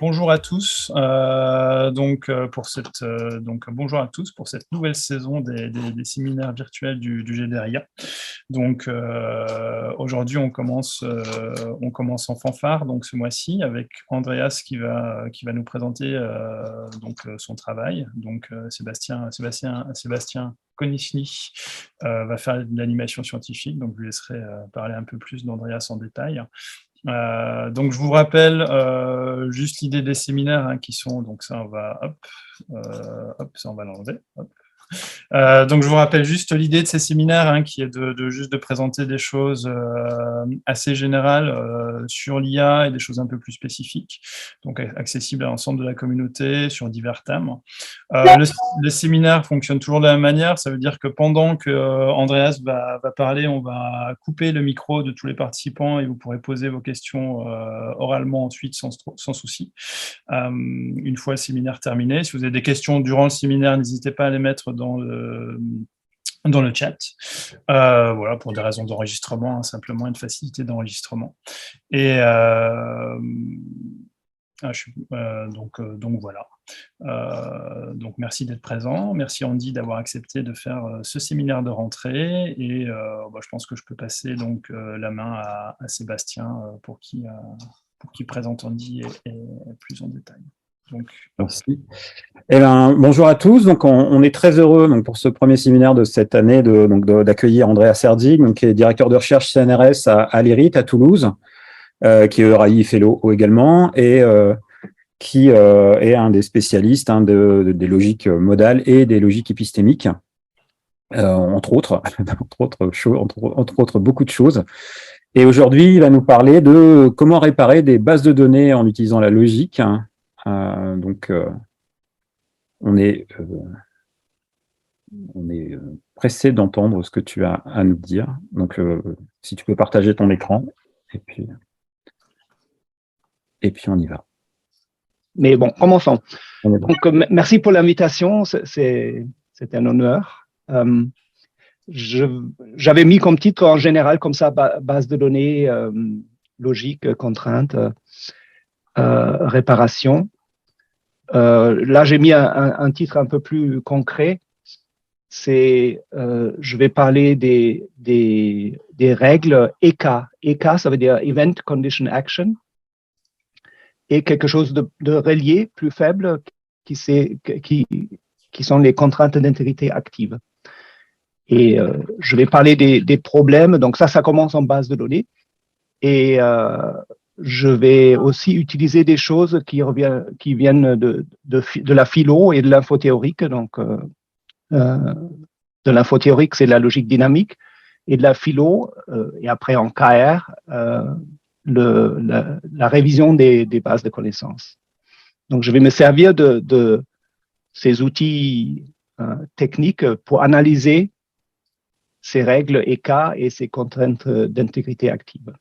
Bonjour à tous. Bonjour à tous pour cette nouvelle saison des séminaires virtuels du GDRIA. Donc, aujourd'hui, on commence en fanfare. Donc, ce mois-ci, avec Andreas qui va nous présenter son travail. Donc, Sébastien Konechny va faire de l'animation scientifique. Donc, je lui laisserai parler un peu plus d'Andreas en détail. Donc je vous rappelle juste l'idée des séminaires qui sont, donc ça on va, ça on va l'enlever. Donc je vous rappelle juste l'idée de ces séminaires qui est de présenter des choses assez générales sur l'IA et des choses un peu plus spécifiques, donc accessibles à l'ensemble de la communauté sur divers thèmes. Le séminaire fonctionne toujours de la même manière, ça veut dire que pendant que Andreas va parler, on va couper le micro de tous les participants et vous pourrez poser vos questions oralement ensuite sans souci. Une fois le séminaire terminé, si vous avez des questions durant le séminaire, n'hésitez pas à les mettre dans le chat, voilà, pour des raisons d'enregistrement, simplement une facilité d'enregistrement. Et donc voilà. Donc merci d'être présent, merci Andy d'avoir accepté de faire ce séminaire de rentrée, et je pense que je peux passer donc la main à Sébastien pour qu'il présente Andy et plus en détail. Donc, merci. Bonjour à tous. Donc, on est très heureux pour ce premier séminaire de cette année d'accueillir Andreas Herzig, qui est directeur de recherche CNRS à l'IRIT à Toulouse, qui est ERAI Fellow également, et qui est un des spécialistes des logiques modales et des logiques épistémiques, entre autres beaucoup de choses. Et aujourd'hui, il va nous parler de comment réparer des bases de données en utilisant la logique. On est pressé d'entendre ce que tu as à nous dire. Donc, si tu peux partager ton écran, et puis on y va. Mais bon, commençons. Donc, merci pour l'invitation, c'est un honneur. J'avais mis comme titre en général comme ça, base de données, logique, contrainte, réparation. Là, j'ai mis un titre un peu plus concret. Je vais parler des règles ECA. ECA, ça veut dire Event Condition Action, et quelque chose de relié, plus faible, qui sont les contraintes d'intégrité active. Et je vais parler des problèmes. Donc ça commence en base de données. Et je vais aussi utiliser des choses qui viennent de la philo et de l'infothéorique. Donc, de l'infothéorique, c'est la logique dynamique, et de la philo, et après en KR, la révision des bases de connaissances. Donc, je vais me servir de ces outils techniques pour analyser ces règles ECA et ces contraintes d'intégrité active.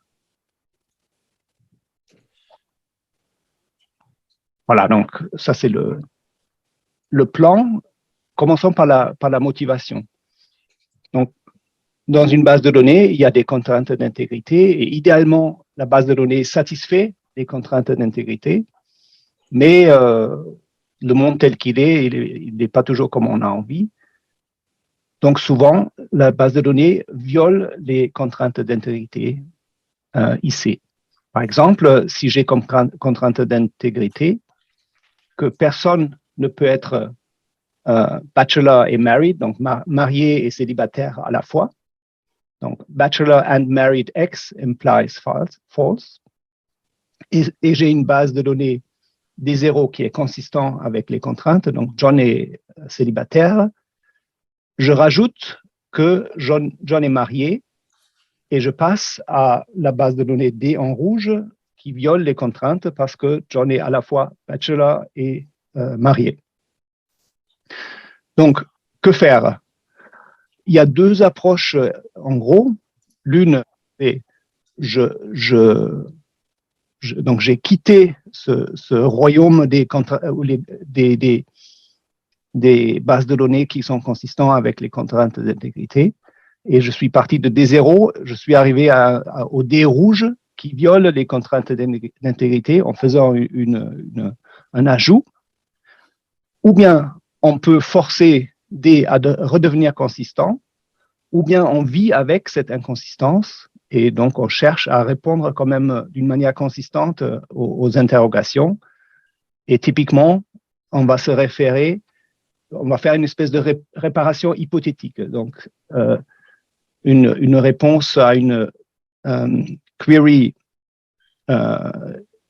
Voilà, donc ça c'est le plan. Commençons par la motivation. Donc, dans une base de données, il y a des contraintes d'intégrité, et idéalement, la base de données satisfait les contraintes d'intégrité, mais le monde tel qu'il est, il n'est pas toujours comme on a envie. Donc, souvent, la base de données viole les contraintes d'intégrité IC. Par exemple, si j'ai comme contrainte d'intégrité que personne ne peut être bachelor et married, donc marié et célibataire à la fois. Donc, bachelor and married X implies false. Et j'ai une base de données des zéros qui est consistant avec les contraintes. Donc, John est célibataire. Je rajoute que John est marié, et je passe à la base de données D en rouge qui viole les contraintes parce que John est à la fois bachelor et marié. Donc, que faire? Il y a deux approches, en gros. L'une, c'est donc j'ai quitté ce royaume des bases de données qui sont consistants avec les contraintes d'intégrité, et je suis parti de D0, je suis arrivé au D rouge, qui viole les contraintes d'intégrité en faisant un ajout, ou bien on peut forcer D à redevenir consistant, ou bien on vit avec cette inconsistance et donc on cherche à répondre quand même d'une manière consistante aux interrogations. Et typiquement, on va se référer, on va faire une espèce de réparation hypothétique. Donc, une réponse à une query,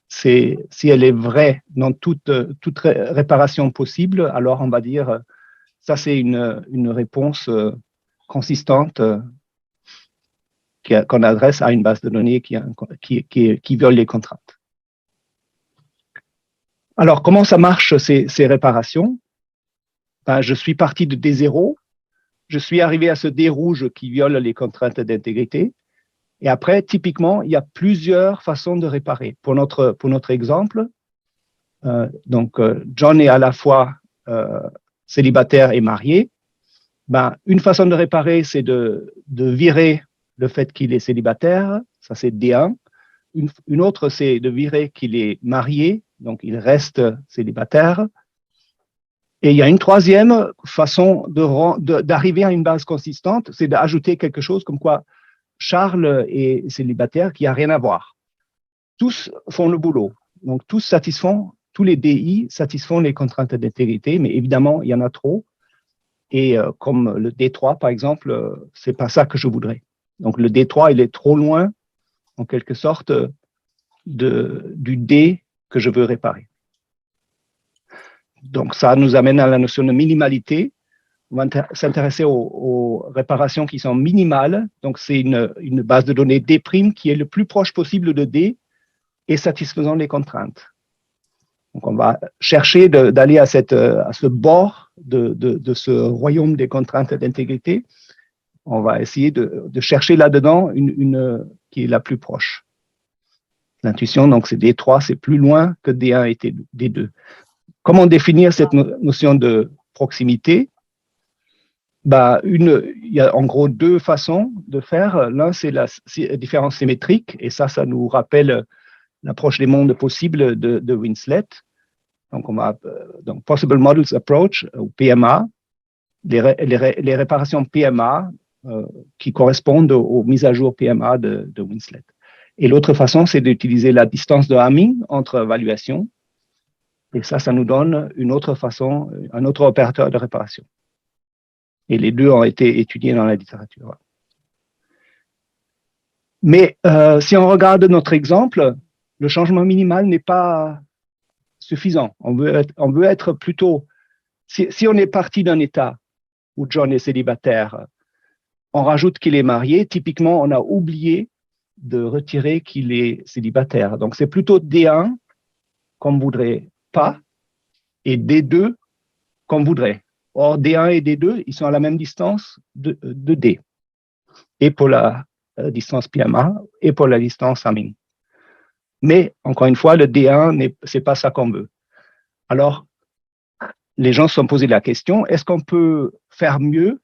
si elle est vraie dans toute réparation possible, alors on va dire ça c'est une réponse consistante qu'on adresse à une base de données qui viole les contraintes. Alors, comment ça marche ces réparations? Ben, je suis parti de D0, je suis arrivé à ce D rouge qui viole les contraintes d'intégrité, et après, typiquement, il y a plusieurs façons de réparer. Pour notre exemple, John est à la fois célibataire et marié. Ben, une façon de réparer, c'est de virer le fait qu'il est célibataire, ça c'est D1. Une autre, c'est de virer qu'il est marié, donc il reste célibataire. Et il y a une troisième façon d'arriver à une base consistante, c'est d'ajouter quelque chose comme quoi Charles est célibataire qui n'a rien à voir. Tous font le boulot, donc tous les DI satisfont les contraintes d'intégrité, mais évidemment, il y en a trop. Et comme le D3, par exemple, c'est pas ça que je voudrais. Donc le D3, il est trop loin, en quelque sorte, du D que je veux réparer. Donc ça nous amène à la notion de minimalité. On va s'intéresser aux réparations qui sont minimales. Donc c'est une base de données D' qui est le plus proche possible de D et satisfaisant les contraintes. Donc on va chercher d'aller à ce bord de ce royaume des contraintes d'intégrité. On va essayer de chercher là-dedans une qui est la plus proche. L'intuition, donc c'est D3, c'est plus loin que D1 et D2. Comment définir cette notion de proximité? Bah, il y a en gros deux façons de faire. L'un, c'est la différence symétrique, et ça nous rappelle l'approche des mondes possibles de Winslet. Donc, Possible Models Approach, ou PMA, les réparations PMA qui correspondent aux mises à jour PMA de Winslet. Et l'autre façon, c'est d'utiliser la distance de Hamming entre évaluations. Et ça nous donne une autre façon, un autre opérateur de réparation. Et les deux ont été étudiés dans la littérature. Mais si on regarde notre exemple, le changement minimal n'est pas suffisant. On veut être plutôt... Si on est parti d'un état où John est célibataire, on rajoute qu'il est marié, typiquement, on a oublié de retirer qu'il est célibataire. Donc, c'est plutôt D1 qu'on voudrait pas et D2 qu'on voudrait. Or, D1 et D2, ils sont à la même distance de D, et pour la distance PMA et pour la distance Hamming. Mais, encore une fois, le D1, c'est pas ça qu'on veut. Alors, les gens se sont posé la question, est-ce qu'on peut faire mieux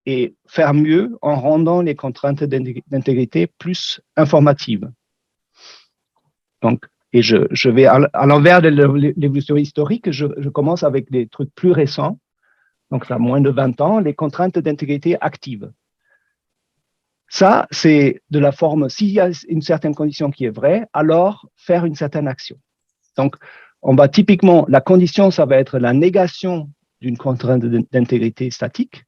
et faire mieux en rendant les contraintes d'intégrité plus informatives? Donc, et je vais à l'envers de l'évolution historique, je commence avec des trucs plus récents. Donc, ça a moins de 20 ans, les contraintes d'intégrité actives. Ça, c'est de la forme, s'il y a une certaine condition qui est vraie, alors faire une certaine action. Donc, on va typiquement, la condition, ça va être la négation d'une contrainte d'intégrité statique,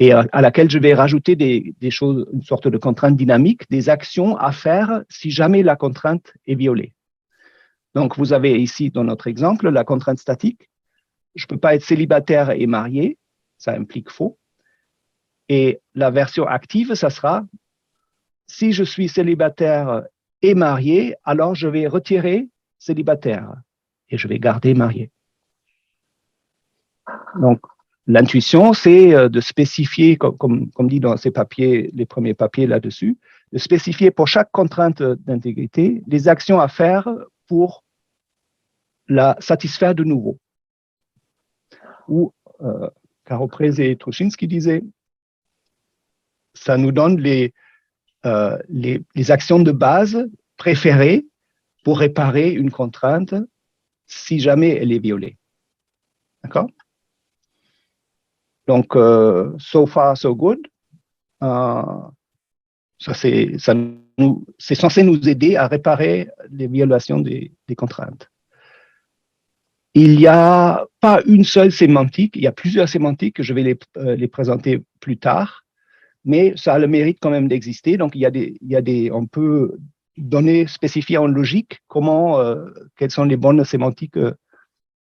et à laquelle je vais rajouter des choses, une sorte de contrainte dynamique, des actions à faire si jamais la contrainte est violée. Donc, vous avez ici, dans notre exemple, la contrainte statique. Je ne peux pas être célibataire et marié, ça implique faux. Et la version active, ça sera, si je suis célibataire et marié, alors je vais retirer célibataire et je vais garder marié. Donc, l'intuition, c'est de spécifier, comme dit dans ces papiers, les premiers papiers là-dessus, de spécifier pour chaque contrainte d'intégrité les actions à faire pour la satisfaire de nouveau. Ou Caro Prez et Trushinsky disaient, ça nous donne les actions de base préférées pour réparer une contrainte si jamais elle est violée. D'accord? Donc, so far, so good. C'est censé nous aider à réparer les violations des contraintes. Il n'y a pas une seule sémantique, il y a plusieurs sémantiques que je vais les présenter plus tard, mais ça a le mérite quand même d'exister. Donc, on peut donner, spécifier en logique quelles sont les bonnes sémantiques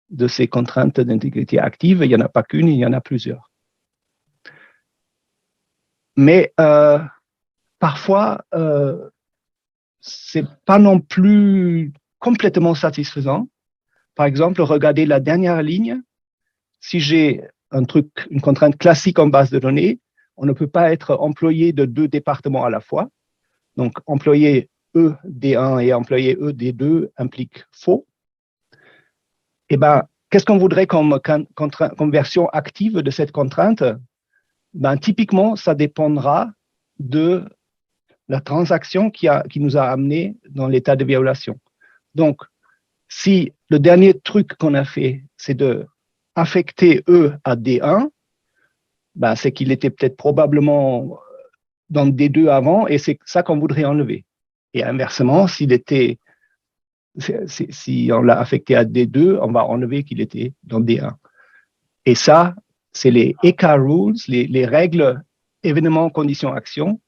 de ces contraintes d'intégrité active. Il n'y en a pas qu'une, il y en a plusieurs. Mais parfois, c'est pas non plus complètement satisfaisant. Par exemple, regardez la dernière ligne. Si j'ai une contrainte classique en base de données, on ne peut pas être employé de 2 départements à la fois. Donc, employé E D1 et employé E D2 implique faux. Eh bien, qu'est-ce qu'on voudrait comme version active de cette contrainte? Ben, typiquement, ça dépendra de la transaction qui nous a amené dans l'état de violation. Donc, si le dernier truc qu'on a fait, c'est de affecter E à D1, ben, c'est qu'il était peut-être probablement dans D2 avant et c'est ça qu'on voudrait enlever. Et inversement, si on l'a affecté à D2, on va enlever qu'il était dans D1. Et ça, c'est les ECA rules, les règles événements, conditions, actions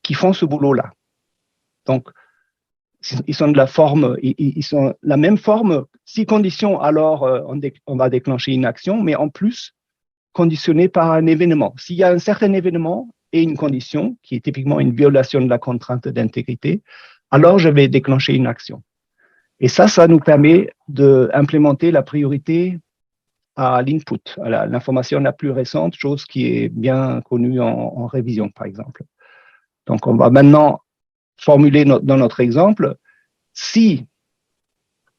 qui font ce boulot-là. Donc, ils sont de la forme, ils sont la même forme. Si condition, alors on va déclencher une action, mais en plus conditionné par un événement. S'il y a un certain événement et une condition, qui est typiquement une violation de la contrainte d'intégrité, alors je vais déclencher une action. Et ça nous permet d'implémenter la priorité à l'input, à l'information la plus récente, chose qui est bien connue en révision, par exemple. Donc, on va maintenant formuler dans notre exemple, si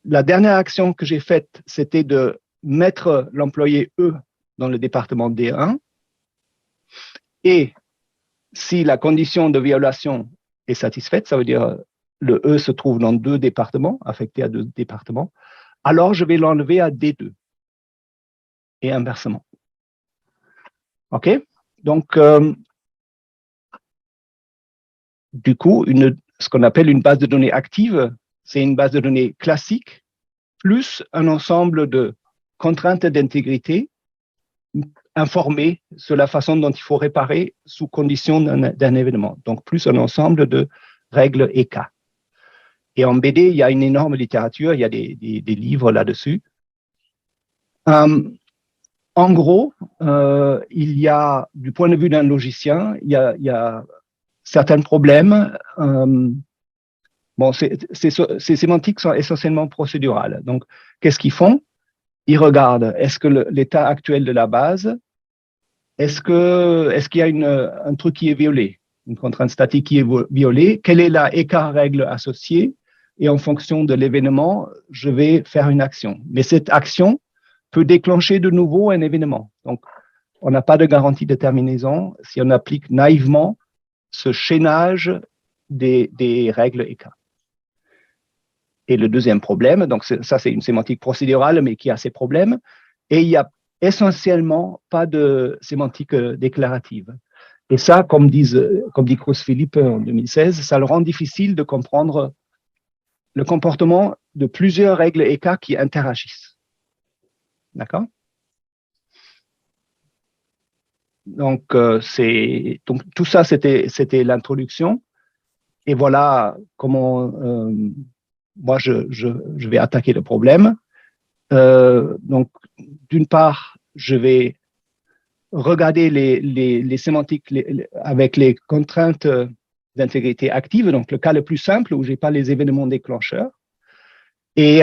la dernière action que j'ai faite, c'était de mettre l'employé E dans le département D1, et si la condition de violation est satisfaite, ça veut dire le E se trouve dans 2 départements, affecté à 2 départements, alors je vais l'enlever à D2, et inversement. OK? Donc, du coup, ce qu'on appelle une base de données active, c'est une base de données classique, plus un ensemble de contraintes d'intégrité informées sur la façon dont il faut réparer sous condition d'un événement. Donc, plus un ensemble de règles ECA. Et en BD, il y a une énorme littérature, il y a des livres là-dessus. En gros, il y a, du point de vue d'un logicien, il y a certains problèmes. Ces sémantiques sont essentiellement procédurales. Donc, qu'est-ce qu'ils font? Ils regardent, est-ce que l'état actuel de la base, est-ce qu'il y a un truc qui est violé, une contrainte statique qui est violée? Quelle est la écart-règle associée? Et en fonction de l'événement, je vais faire une action. Mais cette action peut déclencher de nouveau un événement. Donc, on n'a pas de garantie de terminaison si on applique naïvement ce chaînage des règles ECA. Et le deuxième problème, donc ça c'est une sémantique procédurale, mais qui a ses problèmes, et il n'y a essentiellement pas de sémantique déclarative. Et ça, comme dit Cruz-Philippe en 2016, ça le rend difficile de comprendre le comportement de plusieurs règles ECA qui interagissent. D'accord? Donc, tout ça, c'était l'introduction. Et voilà comment moi, je vais attaquer le problème. Donc, d'une part, je vais regarder les sémantiques avec les contraintes d'intégrité active, donc le cas le plus simple où je n'ai pas les événements déclencheurs. Et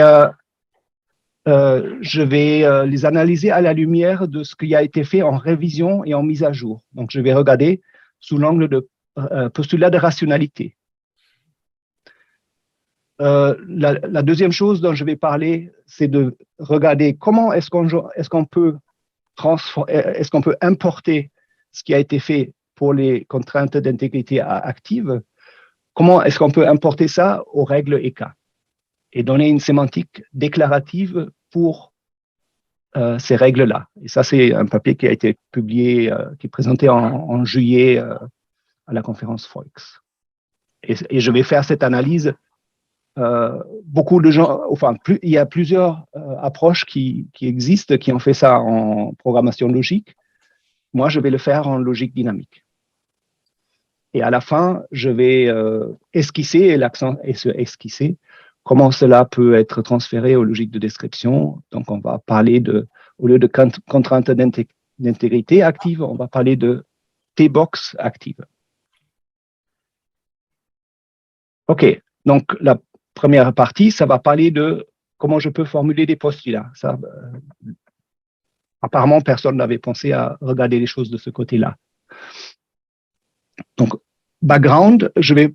je vais les analyser à la lumière de ce qui a été fait en révision et en mise à jour. Donc, je vais regarder sous l'angle de postulat de rationalité. La deuxième chose dont je vais parler, c'est de regarder comment est-ce qu'on peut importer ce qui a été fait pour les contraintes d'intégrité active, comment est-ce qu'on peut importer ça aux règles EK et donner une sémantique déclarative pour ces règles-là. Et ça, c'est un papier qui a été publié, qui est présenté en juillet à la conférence FOIX. Et je vais faire cette analyse. Beaucoup de gens, enfin, il y a plusieurs approches qui existent, qui ont fait ça en programmation logique. Moi, je vais le faire en logique dynamique. Et à la fin, je vais esquisser, et l'accent est sur esquisser, comment cela peut être transféré aux logiques de description. Donc, on va parler de, au lieu de contraintes d'intégrité active, on va parler de T-box active. OK, donc la première partie, ça va parler de comment je peux formuler des postulats. Ça, apparemment, personne n'avait pensé à regarder les choses de ce côté-là. Donc, background, je vais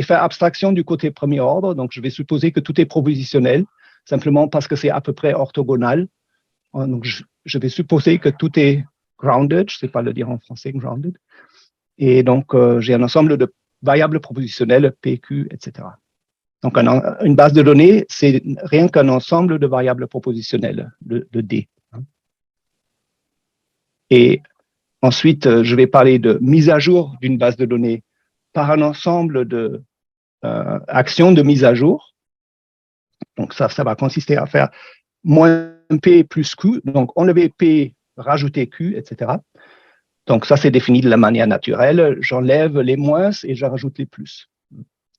faire abstraction du côté premier ordre. Donc, je vais supposer que tout est propositionnel, simplement parce que c'est à peu près orthogonal. Donc, je vais supposer que tout est grounded, je ne sais pas le dire en français, grounded. Et donc, j'ai un ensemble de variables propositionnelles, P, Q, etc. Donc, une base de données, c'est rien qu'un ensemble de variables propositionnelles, de D. Et ensuite, je vais parler de mise à jour d'une base de données par un ensemble de actions de mise à jour. Donc, ça va consister à faire moins P plus Q, donc enlever P, rajouter Q, etc. Donc, ça, c'est défini de la manière naturelle. J'enlève les moins et je rajoute les plus.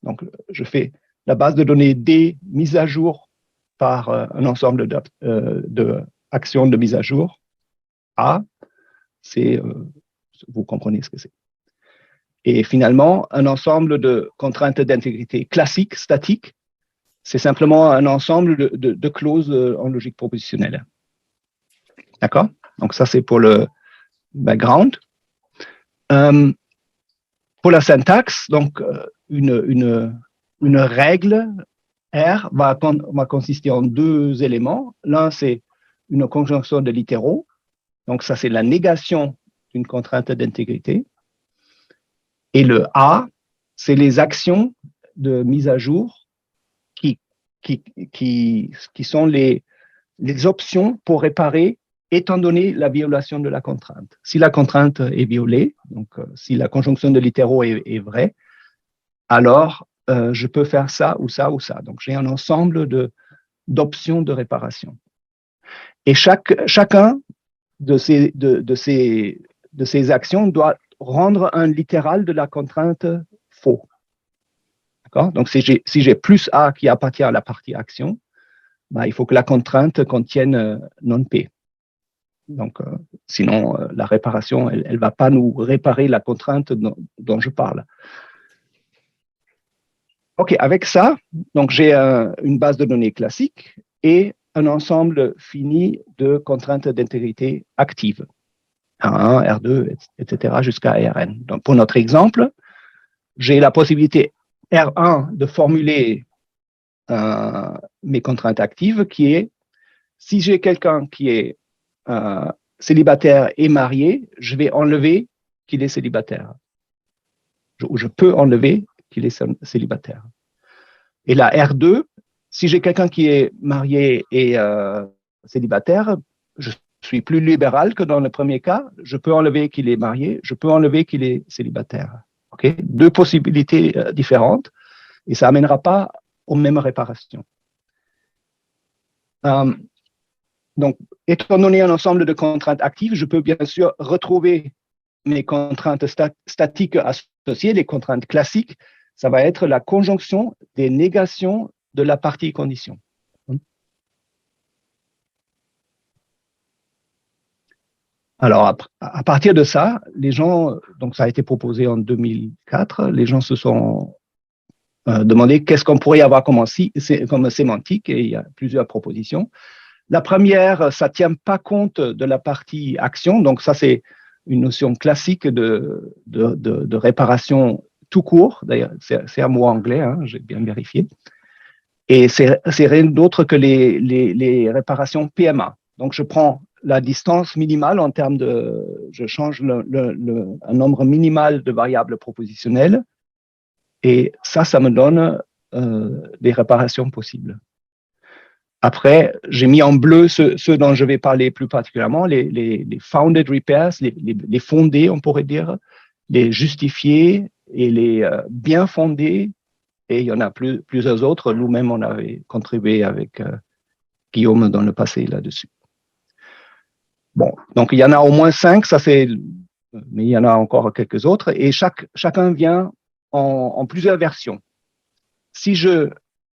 Donc, je fais la base de données D mise à jour par un ensemble d'actions de mise à jour. A, c'est, vous comprenez ce que c'est. Et finalement, un ensemble de contraintes d'intégrité classiques, statiques, c'est simplement un ensemble de clauses en logique propositionnelle. D'accord? Donc, ça, c'est pour le background. Pour la syntaxe, donc, une règle R va consister en deux éléments. L'un, c'est une conjonction de littéraux. Donc, ça, c'est la négation d'une contrainte d'intégrité. Et le A, c'est les actions de mise à jour qui sont les options pour réparer étant donné la violation de la contrainte. Si la contrainte est violée, donc si la conjonction de littéraux est vraie, alors je peux faire ça ou ça ou ça. Donc, j'ai un ensemble d'options de réparation. Et chacun de ces actions doit rendre un littéral de la contrainte faux. D'accord? Donc, si j'ai plus A qui appartient à la partie action, ben, il faut que la contrainte contienne non-P. Donc, sinon, la réparation, elle ne va pas nous réparer la contrainte dont je parle. OK, avec ça, donc j'ai une base de données classique et un ensemble fini de contraintes d'intégrité actives. R1, R2, etc. jusqu'à Rn. Donc, pour notre exemple, j'ai la possibilité R1 de formuler mes contraintes actives qui est, si j'ai quelqu'un qui est célibataire et marié, je vais enlever qu'il est célibataire. Je peux enlever qu'il est célibataire. Et la R2, si j'ai quelqu'un qui est marié et célibataire, je suis plus libéral que dans le premier cas. Je peux enlever qu'il est marié, je peux enlever qu'il est célibataire. Okay? Deux possibilités différentes et ça n'amènera pas aux mêmes réparations. Donc, étant donné un ensemble de contraintes actives, je peux bien sûr retrouver mes contraintes statiques associées, les contraintes classiques. Ça va être la conjonction des négations de la partie condition. Alors, à partir de ça, les gens, donc ça a été proposé en 2004, les gens se sont demandé qu'est-ce qu'on pourrait avoir comme sémantique, et il y a plusieurs propositions. La première, ça ne tient pas compte de la partie action, donc ça c'est une notion classique de réparation tout court, d'ailleurs c'est un mot anglais, hein, j'ai bien vérifié, et c'est rien d'autre que les réparations PMA. Donc je prends la distance minimale en termes de, je change un nombre minimal de variables propositionnelles, et ça me donne des réparations possibles. Après, j'ai mis en bleu ceux dont je vais parler plus particulièrement, les founded repairs, les fondés, on pourrait dire, les justifiés et les bien fondés, et il y en a plusieurs autres. Nous-mêmes, on avait contribué avec Guillaume dans le passé là-dessus. Bon, donc il y en a au moins 5, mais il y en a encore quelques autres, et chacun vient en plusieurs versions. Si je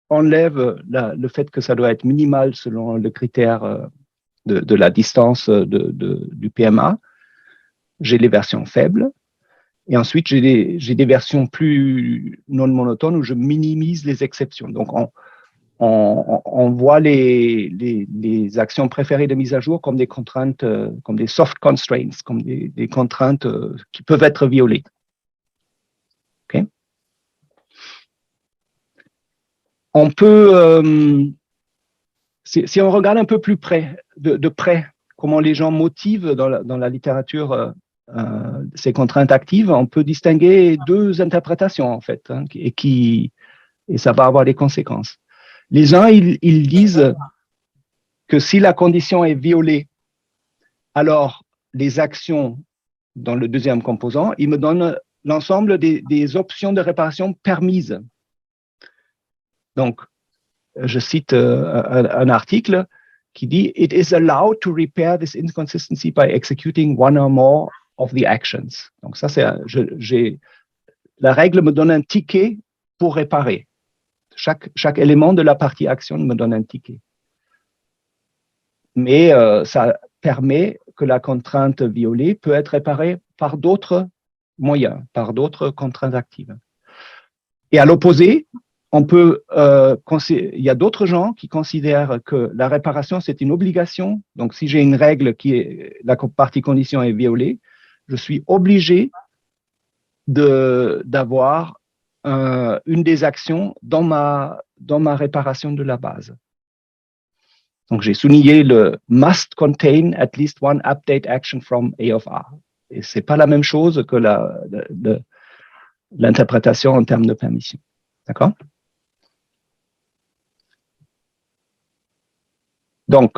enlève le fait que ça doit être minimal selon le critère de la distance du PMA, j'ai les versions faibles. Et ensuite, j'ai des versions plus non monotones où je minimise les exceptions. Donc, on voit les actions préférées de mise à jour comme des contraintes, comme des soft constraints, comme des contraintes qui peuvent être violées. Okay? On peut, si on regarde un peu plus de près, comment les gens motivent dans la littérature ces contraintes actives, on peut distinguer 2 interprétations en fait, hein, et ça va avoir des conséquences. Les uns, ils disent que si la condition est violée, alors les actions dans le deuxième composant, ils me donnent l'ensemble des options de réparation permises. Donc, je cite un article qui dit « It is allowed to repair this inconsistency by executing one or more of the actions ». Donc ça, la règle me donne un ticket pour réparer. Chaque élément de la partie action me donne un ticket. Mais ça permet que la contrainte violée peut être réparée par d'autres moyens, par d'autres contraintes actives. Et à l'opposé, il y a d'autres gens qui considèrent que la réparation, c'est une obligation. Donc, si j'ai une règle la partie condition est violée, je suis obligé d'avoir une des actions dans ma réparation de la base. Donc, j'ai souligné le must contain at least one update action from A of R. Et c'est pas la même chose que l'interprétation en termes de permission. D'accord? Donc,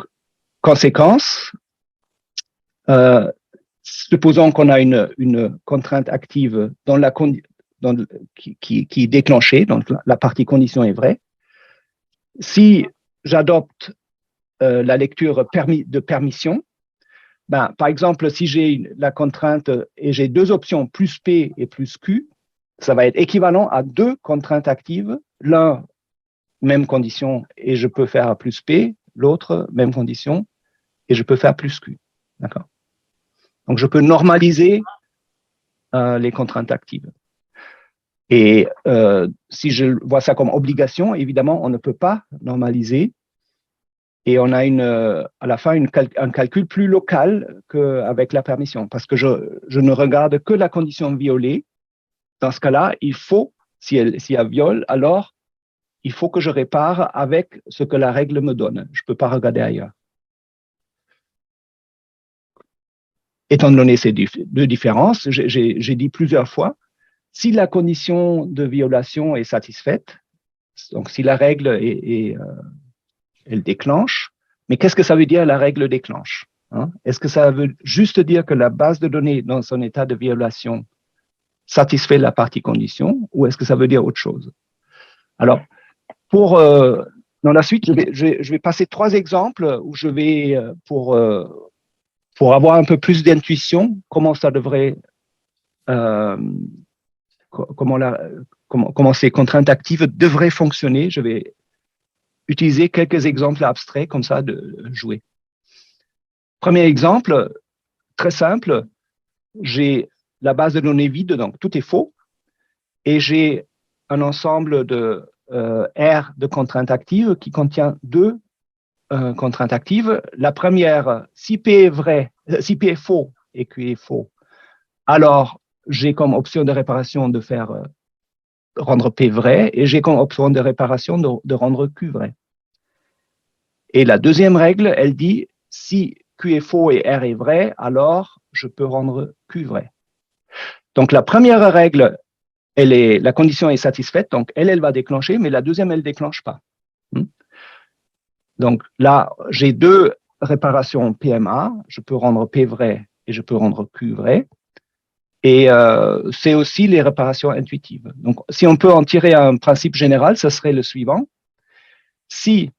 conséquence, supposons qu'on a une contrainte active qui est déclenchée, donc la partie condition est vraie. Si j'adopte la lecture de permission, par exemple, si j'ai la contrainte et j'ai 2 options, plus P et plus Q, ça va être équivalent à 2 contraintes actives, l'un, même condition, et je peux faire plus P, l'autre, même condition, et je peux faire plus Q. D'accord? Donc, je peux normaliser les contraintes actives. Et si je vois ça comme obligation, évidemment, on ne peut pas normaliser. Et on a à la fin un calcul plus local qu'avec la permission, parce que je ne regarde que la condition violée. Dans ce cas-là, si elle viole, alors il faut que je répare avec ce que la règle me donne. Je ne peux pas regarder ailleurs. Étant donné ces 2 différences, j'ai dit plusieurs fois, si la condition de violation est satisfaite, donc si la règle elle déclenche, mais qu'est-ce que ça veut dire la règle déclenche, hein? Est-ce que ça veut juste dire que la base de données dans son état de violation satisfait la partie condition, ou est-ce que ça veut dire autre chose? Alors, dans la suite, je vais passer 3 exemples où je vais, pour avoir un peu plus d'intuition, comment ça devrait, comment ces contraintes actives devraient fonctionner. Je vais utiliser quelques exemples abstraits comme ça de jouer. Premier exemple, très simple, j'ai la base de données vide, donc tout est faux, et j'ai un ensemble de R de contraintes actives qui contient 2 contraintes actives. La première, si P est vrai, si P est faux et Q est faux, alors j'ai comme option de réparation de faire rendre P vrai, et j'ai comme option de réparation de rendre Q vrai. Et la deuxième règle, elle dit, si Q est faux et R est vrai, alors je peux rendre Q vrai. Donc, la première règle, la condition est satisfaite, donc elle va déclencher, mais la deuxième, elle ne déclenche pas. Donc là, j'ai deux réparations PMA, je peux rendre P vrai et je peux rendre Q vrai. Et c'est aussi les réparations intuitives. Donc, si on peut en tirer un principe général, ce serait le suivant. Si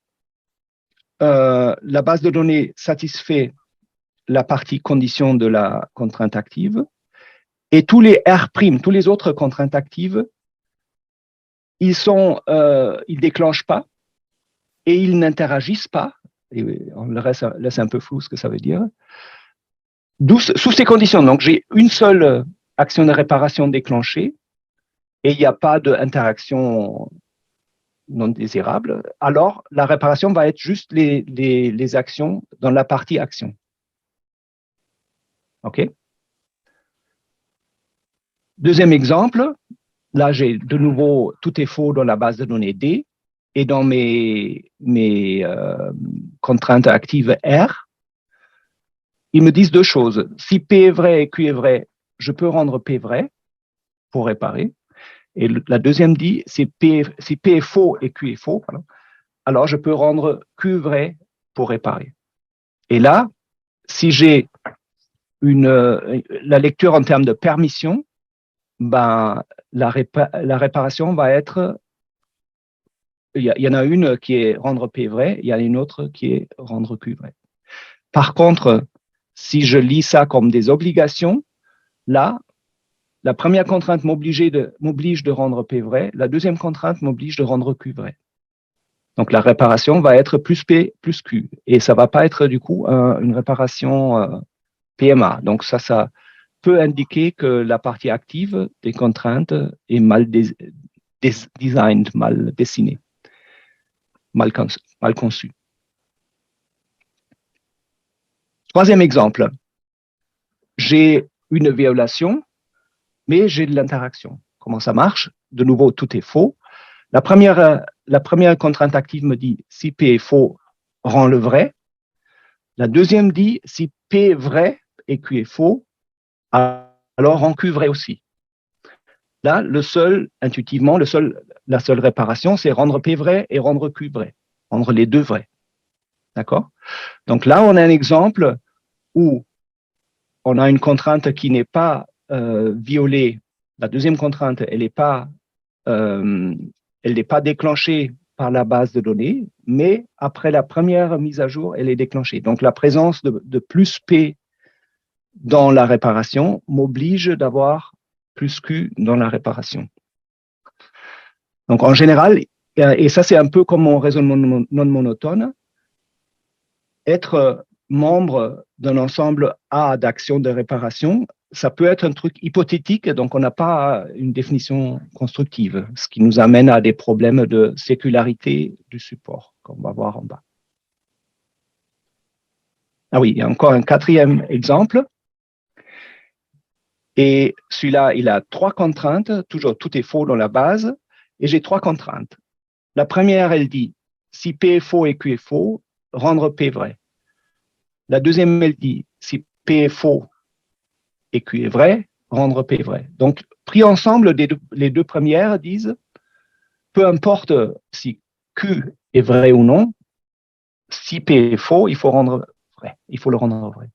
la base de données satisfait la partie condition de la contrainte active, et tous les R', tous les autres contraintes actives, ils déclenchent pas et ils n'interagissent pas. Et on le laisse un peu flou ce que ça veut dire. Sous ces conditions, donc j'ai une seule action de réparation déclenchée et il n'y a pas d'interaction non désirable, alors la réparation va être juste les actions dans la partie action. OK? Deuxième exemple, là j'ai de nouveau tout est faux dans la base de données D et dans mes contraintes actives R, ils me disent deux choses. Si P est vrai et Q est vrai, je peux rendre P vrai pour réparer. Et la deuxième dit, si P est faux et Q est faux, alors je peux rendre Q vrai pour réparer. Et là, si j'ai la lecture en termes de permission, ben, la réparation va être, il y en a une qui est rendre P vrai, il y en a une autre qui est rendre Q vrai. Par contre, si je lis ça comme des obligations, là, la première contrainte m'oblige de rendre P vrai, la deuxième contrainte m'oblige de rendre Q vrai. Donc la réparation va être plus P plus Q, et ça ne va pas être du coup une réparation PMA. Donc ça peut indiquer que la partie active des contraintes est mal designed, mal dessinée, mal conçue. Troisième exemple, j'ai une violation, mais j'ai de l'interaction. Comment ça marche? De nouveau, tout est faux. La première contrainte active me dit si P est faux, rend le vrai. La deuxième dit si P est vrai et Q est faux, alors rend Q vrai aussi. Là, intuitivement, la seule réparation, c'est rendre P vrai et rendre Q vrai, rendre les deux vrais. D'accord? Donc là, on a un exemple où on a une contrainte qui n'est pas violée. La deuxième contrainte, elle n'est pas déclenchée par la base de données, mais après la première mise à jour, elle est déclenchée. Donc la présence de plus P dans la réparation m'oblige d'avoir plus Q dans la réparation. Donc en général, et ça c'est un peu comme mon raisonnement non monotone, être membre d'un ensemble A d'actions de réparation, ça peut être un truc hypothétique, donc on n'a pas une définition constructive, ce qui nous amène à des problèmes de sécularité du support, qu'on va voir en bas. Ah oui, il y a encore un quatrième exemple. Et celui-là, il a trois contraintes, toujours tout est faux dans la base, et j'ai trois contraintes. La première, elle dit, si P est faux et Q est faux, rendre P vrai. La deuxième, elle dit, si P est faux et Q est vrai, rendre P vrai. Donc, pris ensemble, les deux premières disent, peu importe si Q est vrai ou non, si P est faux, il faut rendre vrai. Il faut le rendre vrai.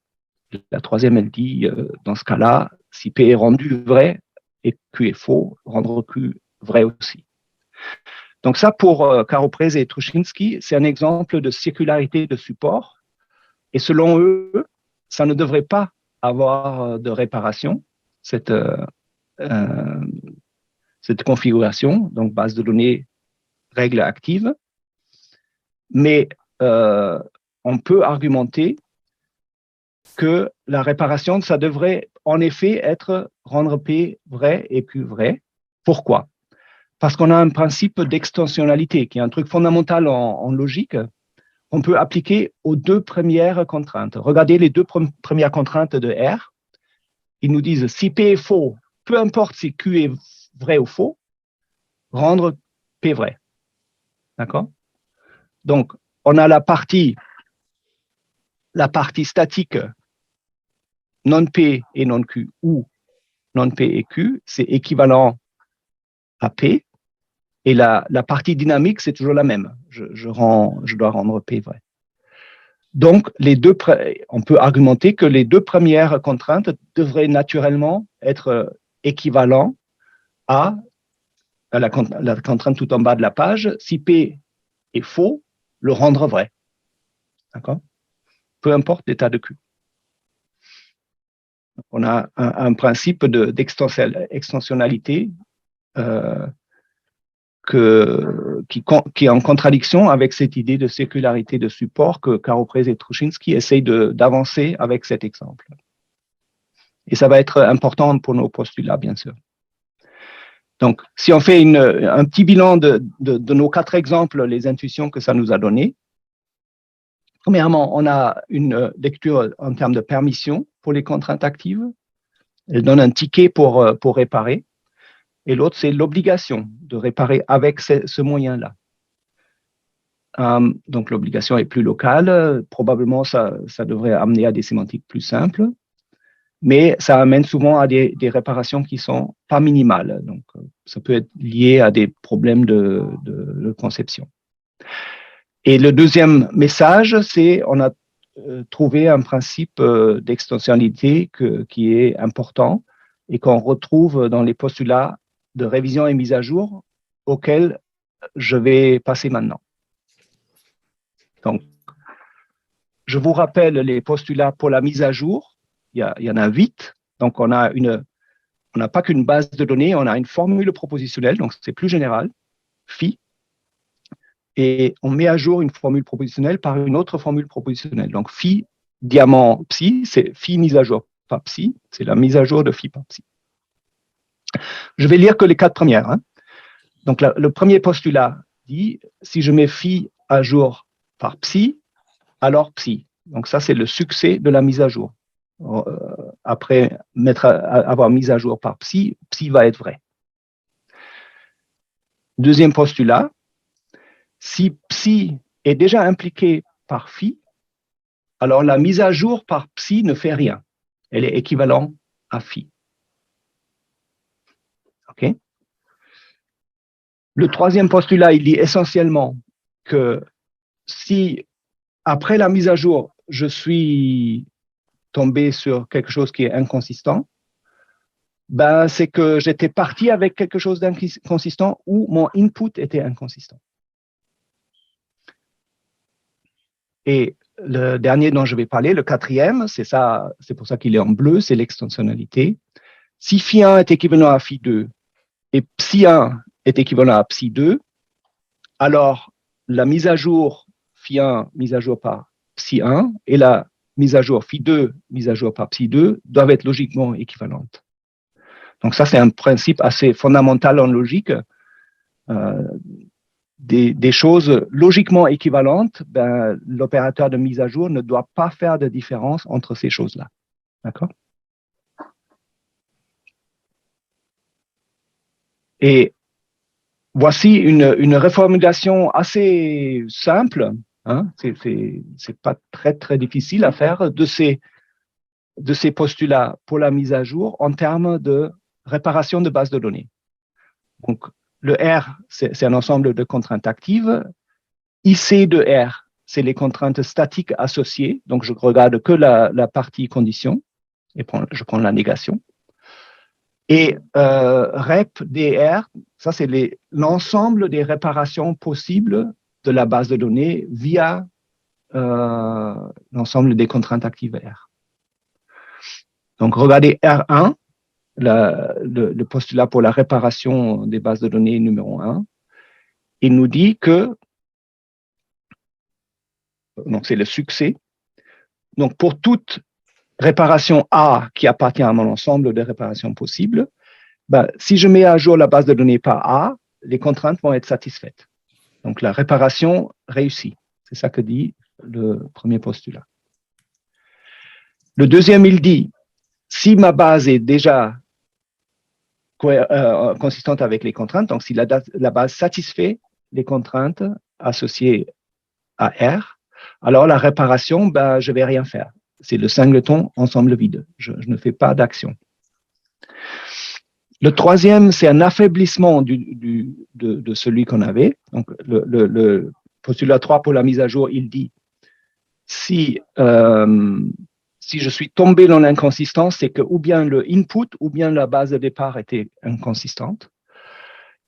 La troisième, elle dit, dans ce cas-là, si P est rendu vrai et Q est faux, rendre Q vrai aussi. Donc ça, pour Karo-Prez et Trushinsky, c'est un exemple de circularité de support. Et selon eux, ça ne devrait pas avoir de réparation, cette configuration, donc base de données, règle active. Mais on peut argumenter que la réparation, ça devrait en effet être rendre P vrai et Q vrai. Pourquoi? Parce qu'on a un principe d'extensionnalité, qui est un truc fondamental en logique, qu'on peut appliquer aux deux premières contraintes. Regardez les deux premières contraintes de R. Ils nous disent, si P est faux, peu importe si Q est vrai ou faux, rendre P vrai. D'accord? Donc, on a la partie la partie statique non-P et non-Q ou non-P et Q, c'est équivalent à P. Et la partie dynamique, c'est toujours la même. Je dois rendre P vrai. Donc, on peut argumenter que les deux premières contraintes devraient naturellement être équivalentes à la contrainte tout en bas de la page. Si P est faux, le rendre vrai. D'accord? Peu importe l'état de Q. On a un principe d'extensionnalité qui est en contradiction avec cette idée de sécularité de support que Karo Prez et Trushinsky essayent d'avancer avec cet exemple. Et ça va être important pour nos postulats, bien sûr. Donc, si on fait un petit bilan de nos 4 exemples, les intuitions que ça nous a données, premièrement, on a une lecture en termes de permission pour les contraintes actives. Elle donne un ticket pour réparer. Et l'autre, c'est l'obligation de réparer avec ce moyen-là. Donc, l'obligation est plus locale. Probablement, ça devrait amener à des sémantiques plus simples. Mais ça amène souvent à des réparations qui ne sont pas minimales. Donc, ça peut être lié à des problèmes de conception. Et le deuxième message, c'est on a trouvé un principe d'extensionnalité qui est important et qu'on retrouve dans les postulats de révision et mise à jour auxquels je vais passer maintenant. Donc, je vous rappelle les postulats pour la mise à jour. Il y en a 8. Donc, on n'a pas qu'une base de données, on a une formule propositionnelle, donc c'est plus général, phi, et on met à jour une formule propositionnelle par une autre formule propositionnelle. Donc, phi diamant psi, c'est phi mise à jour par psi, c'est la mise à jour de phi par psi. Je vais lire que les 4 premières. Donc, le premier postulat dit, si je mets phi à jour par psi, alors psi. Donc, ça, c'est le succès de la mise à jour. Après avoir mis à jour par psi, psi va être vrai. Deuxième postulat, si psi est déjà impliqué par phi, alors la mise à jour par psi ne fait rien. Elle est équivalente à phi. OK? Le troisième postulat, il dit essentiellement que si après la mise à jour, je suis tombé sur quelque chose qui est inconsistant, ben, c'est que j'étais parti avec quelque chose d'inconsistant ou mon input était inconsistant. Et le dernier dont je vais parler, le quatrième, c'est pour ça qu'il est en bleu, c'est l'extensionnalité. Si phi 1 est équivalent à phi 2 et psi 1 est équivalent à psi 2, alors la mise à jour phi 1 mise à jour par psi 1 et la mise à jour phi 2 mise à jour par psi 2 doivent être logiquement équivalentes. Donc ça, c'est un principe assez fondamental en logique. Des choses logiquement équivalentes, ben, l'opérateur de mise à jour ne doit pas faire de différence entre ces choses-là. D'accord? Et voici une reformulation assez simple, hein, c'est pas très, très difficile à faire de ces postulats pour la mise à jour en termes de réparation de base de données. Donc, le R, c'est un ensemble de contraintes actives. IC de R, c'est les contraintes statiques associées. Donc, je regarde que la partie condition et je prends la négation. Et rep DR, ça, c'est l'ensemble des réparations possibles de la base de données via l'ensemble des contraintes actives R. Donc, regardez R1, le postulat pour la réparation des bases de données numéro 1. Il nous dit que, donc c'est le succès, donc pour toute réparation A qui appartient à mon ensemble de réparations possibles, ben, si je mets à jour la base de données par A, les contraintes vont être satisfaites. Donc la réparation réussit. C'est ça que dit le premier postulat. Le deuxième, il dit, si ma base est déjà consistante avec les contraintes, donc si la base satisfait les contraintes associées à R, alors la réparation, ben, je ne vais rien faire. C'est le singleton ensemble vide. Je ne fais pas d'action. Le troisième, c'est un affaiblissement de celui qu'on avait. Donc, le postulat 3 pour la mise à jour, il dit si je suis tombé dans l'inconsistance, c'est que ou bien le input ou bien la base de départ était inconsistante.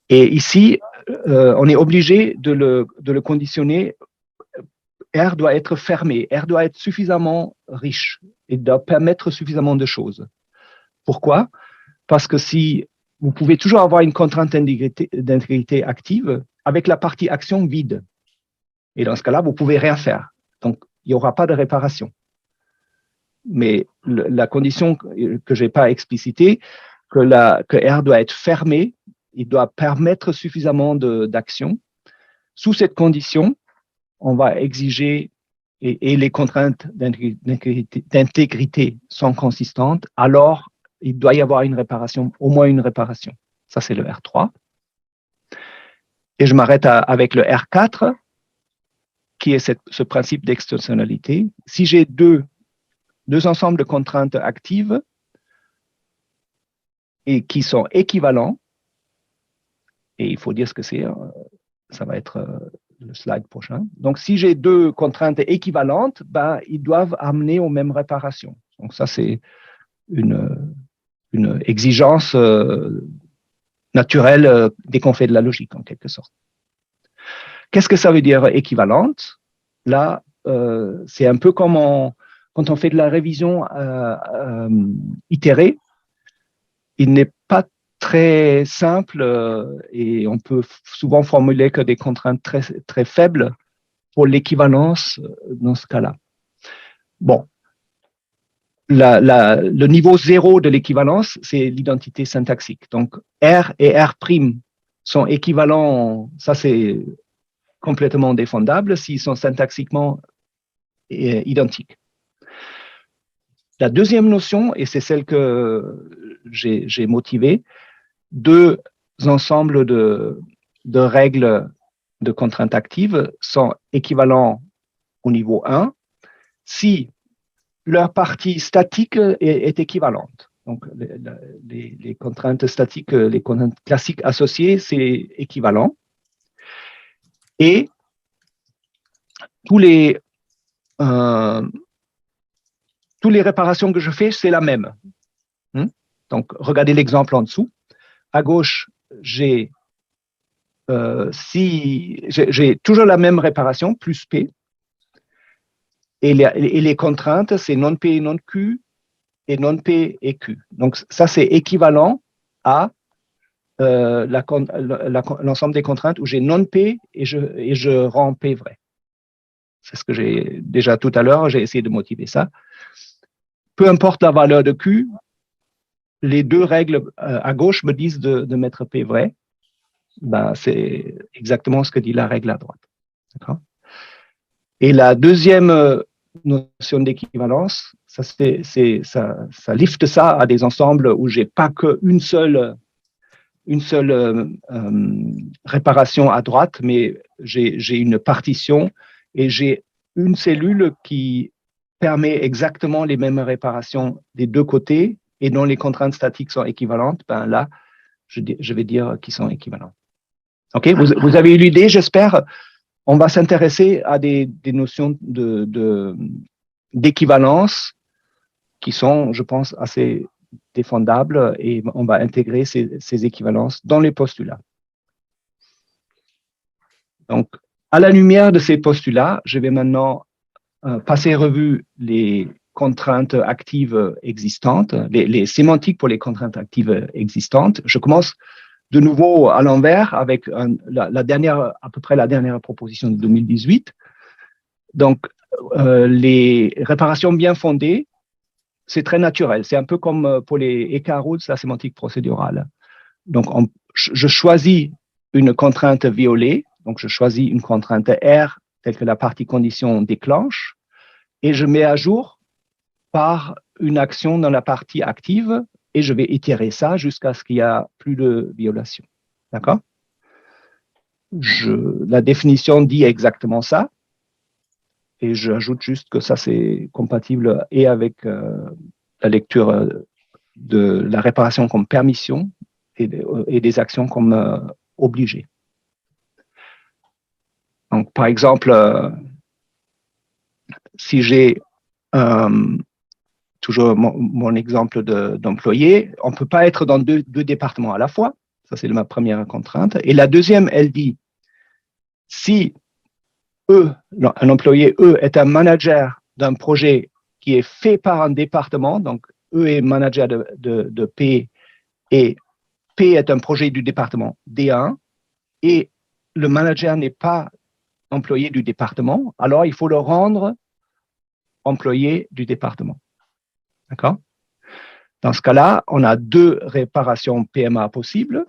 Et ici, on est obligé de le conditionner. R doit être fermé, R doit être suffisamment riche et doit permettre suffisamment de choses. Pourquoi? Parce que si vous pouvez toujours avoir une contrainte d'intégrité active avec la partie action vide. Et dans ce cas-là, vous ne pouvez rien faire. Donc, il n'y aura pas de réparation. Mais la condition que je n'ai pas explicitée, que R doit être fermé, il doit permettre suffisamment d'action. Sous cette condition, on va exiger, et les contraintes d'intégrité sont consistantes, alors il doit y avoir une réparation, au moins une réparation. Ça, c'est le R3. Et je m'arrête avec le R4, qui est ce principe d'extensionnalité. Si j'ai deux ensembles de contraintes actives et qui sont équivalents, et il faut dire ce que c'est, ça va être le slide prochain. Donc, si j'ai deux contraintes équivalentes, ben, ils doivent amener aux mêmes réparations. Donc, ça, c'est une exigence naturelle dès qu'on fait de la logique, en quelque sorte. Qu'est-ce que ça veut dire équivalente? Là, c'est un peu comme quand on fait de la révision itérée, il n'est pas très simple et on peut souvent formuler que des contraintes très, très faibles pour l'équivalence dans ce cas-là. Bon, le niveau 0 de l'équivalence, c'est l'identité syntaxique. Donc, R et R' sont équivalents, ça c'est complètement défendable s'ils sont syntaxiquement identiques. La deuxième notion, et c'est celle que j'ai motivée, deux ensembles de règles de contraintes actives sont équivalents au niveau 1 si leur partie statique est équivalente. Donc, les contraintes statiques, les contraintes classiques associées, c'est équivalent. Et tous les réparations que je fais, c'est la même. Donc, regardez l'exemple en dessous. À gauche, j'ai toujours la même réparation, plus P. Et les contraintes, c'est non P et non Q, et non P et Q. Donc, ça, c'est équivalent à l'ensemble des contraintes où j'ai non P et je rends P vrai. C'est ce que j'ai déjà tout à l'heure, j'ai essayé de motiver ça. Peu importe la valeur de Q, les deux règles à gauche me disent de mettre P vrai. Ben, c'est exactement ce que dit la règle à droite. D'accord? Et la deuxième notion d'équivalence, ça lifte ça à des ensembles où j'ai pas qu'une seule réparation à droite, mais j'ai une partition et j'ai une cellule qui permet exactement les mêmes réparations des deux côtés et dont les contraintes statiques sont équivalentes. Ben là, je vais dire qu'ils sont équivalents. OK, vous avez eu l'idée, j'espère. On va s'intéresser à des notions d'équivalence qui sont, je pense, assez défendables et on va intégrer ces équivalences dans les postulats. Donc, à la lumière de ces postulats, je vais maintenant passer revue les contraintes actives existantes, les sémantiques pour les contraintes actives existantes. Je commence de nouveau à l'envers avec à peu près la dernière proposition de 2018. Donc, les réparations bien fondées, c'est très naturel. C'est un peu comme pour les écarts routes, la sémantique procédurale. Donc, je choisis une contrainte violée. Donc, je choisis une contrainte R telle que la partie condition déclenche et je mets à jour par une action dans la partie active et je vais itérer ça jusqu'à ce qu'il n'y ait plus de violation. D'accord? La définition dit exactement ça. Et j'ajoute juste que ça, c'est compatible et avec la lecture de la réparation comme permission et des actions comme obligées. Donc, par exemple, si j'ai toujours mon exemple d'employé, on ne peut pas être dans deux départements à la fois. Ça, c'est ma première contrainte. Et la deuxième, elle dit, si un employé, est un manager d'un projet qui est fait par un département, donc est manager de P, et P est un projet du département D1, et le manager n'est pas employé du département, alors il faut le rendre employé du département. D'accord? Dans ce cas-là, on a 2 réparations PMA possibles,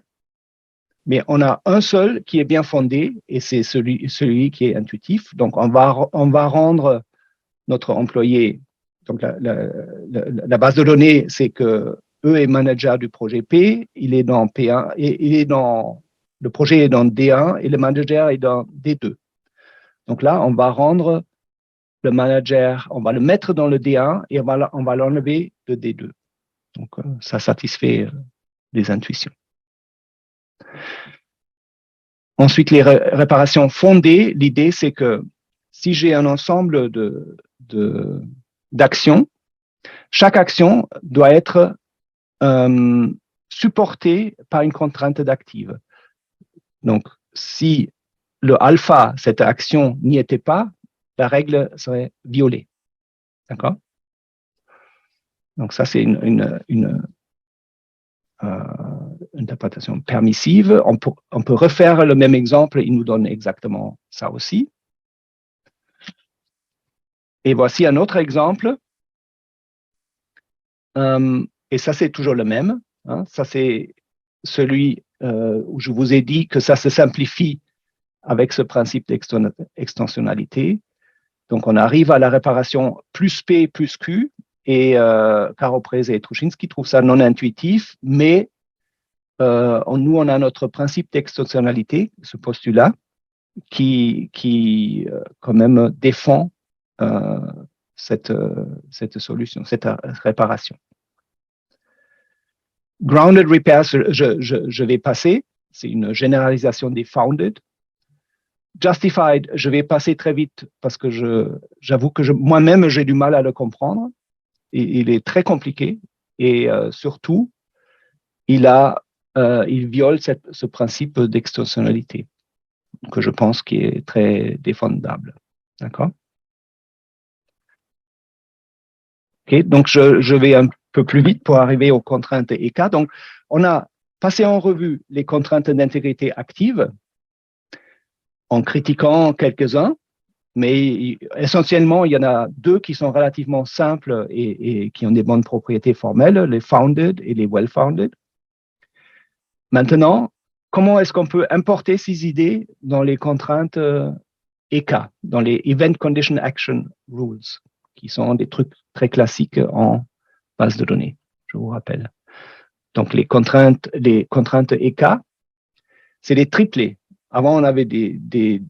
mais on a un seul qui est bien fondé et c'est celui qui est intuitif. Donc, on va rendre notre employé. Donc, la base de données, c'est que est manager du projet P, il est dans P1, et il est dans le projet est dans D1 et le manager est dans D2. Donc là, on va rendre le manager, on va le mettre dans le D1 et on va l'enlever de D2. Donc, ça satisfait les intuitions. Ensuite, les réparations fondées, l'idée, c'est que si j'ai un ensemble d'actions, chaque action doit être supportée par une contrainte d'active. Donc, si le alpha, cette action, n'y était pas, la règle serait violée. D'accord? Donc, ça, c'est une interprétation permissive. On peut refaire le même exemple, il nous donne exactement ça aussi. Et voici un autre exemple. Et ça, c'est toujours le même. Hein. Ça, c'est celui où je vous ai dit que ça se simplifie avec ce principe d'extensionnalité. Donc, on arrive à la réparation plus P plus Q. Et Karo Prese et Truszynski trouvent ça non intuitif, mais nous, on a notre principe d'extensionnalité, ce postulat, qui quand même défend cette solution, cette réparation. Grounded repairs, je vais passer, c'est une généralisation des founded. Justified, je vais passer très vite parce que j'avoue que moi-même, j'ai du mal à le comprendre. Il est très compliqué et surtout, il viole ce principe d'extensionnalité que je pense qui est très défendable. D'accord? Ok, donc je vais un peu plus vite pour arriver aux contraintes EK. Donc, on a passé en revue les contraintes d'intégrité active en critiquant quelques-uns, mais essentiellement, il y en a 2 qui sont relativement simples et qui ont des bonnes propriétés formelles, les founded et les well-founded. Maintenant, comment est-ce qu'on peut importer ces idées dans les contraintes EK, dans les Event Condition Action Rules, qui sont des trucs très classiques en base de données, je vous rappelle. Donc, les contraintes EK, c'est des triplés. Avant, on avait 2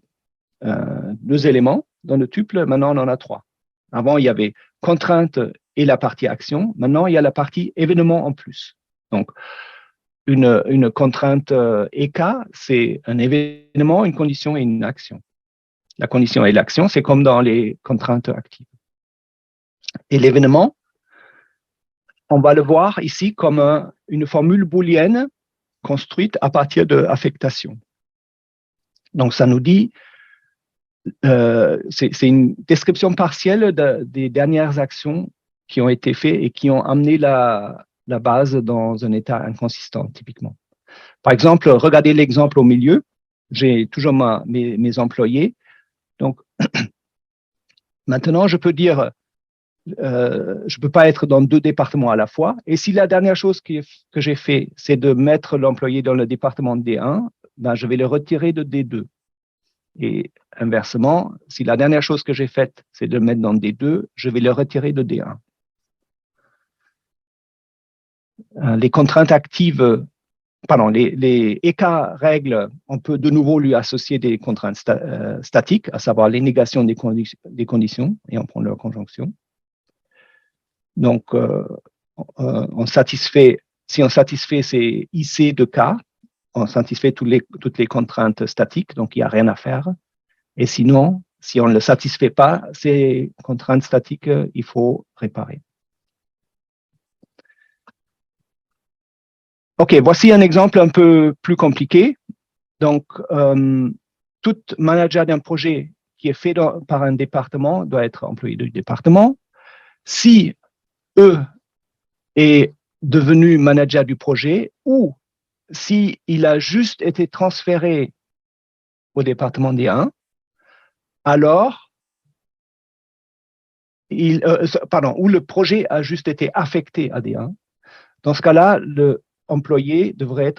éléments dans le tuple, maintenant, on en a 3. Avant, il y avait contrainte et la partie action. Maintenant, il y a la partie événement en plus. Donc, une contrainte EK, c'est un événement, une condition et une action. La condition et l'action, c'est comme dans les contraintes actives. Et l'événement, on va le voir ici comme une formule booléenne construite à partir de affectation. Donc, ça nous dit, c'est une description partielle des dernières actions qui ont été faites et qui ont amené la base dans un état inconsistant, typiquement. Par exemple, regardez l'exemple au milieu. J'ai toujours mes employés. Donc, maintenant, je peux dire, je ne peux pas être dans 2 départements à la fois. Et si la dernière chose que j'ai fait, c'est de mettre l'employé dans le département D1, ben, je vais le retirer de D2. Et inversement, si la dernière chose que j'ai faite, c'est de le mettre dans D2, je vais le retirer de D1. Les contraintes actives pardon, les EK règles, on peut de nouveau lui associer des contraintes statiques, à savoir les négations des conditions, et on prend leur conjonction. Donc, si on satisfait ces IC de K, on satisfait toutes les contraintes statiques, donc il n'y a rien à faire. Et sinon, si on ne le satisfait pas, ces contraintes statiques, il faut réparer. OK, voici un exemple un peu plus compliqué. Donc, tout manager d'un projet qui est fait par un département doit être employé du département. Si E est devenu manager du projet ou si il a juste été transféré au département D1, alors, ou le projet a juste été affecté à D1. Dans ce cas-là, l'employé devrait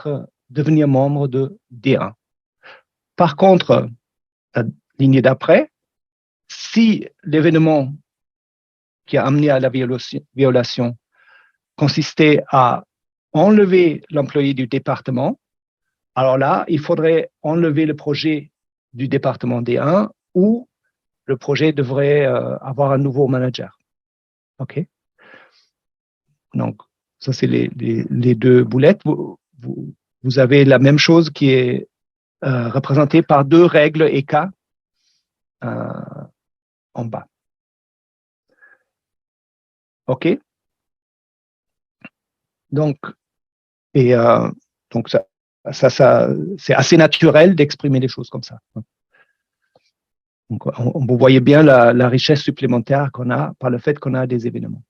devenir membre de D1. Par contre, la ligne d'après, si l'événement qui a amené à la violation consistait à enlever l'employé du département, alors là, il faudrait enlever le projet du département D1 ou le projet devrait avoir un nouveau manager. OK? Donc, ça, c'est les deux boulettes. Vous avez la même chose qui est représentée par deux règles EK en bas. OK? Donc, donc ça c'est assez naturel d'exprimer les choses comme ça. Donc, vous voyez bien la richesse supplémentaire qu'on a par le fait qu'on a des événements.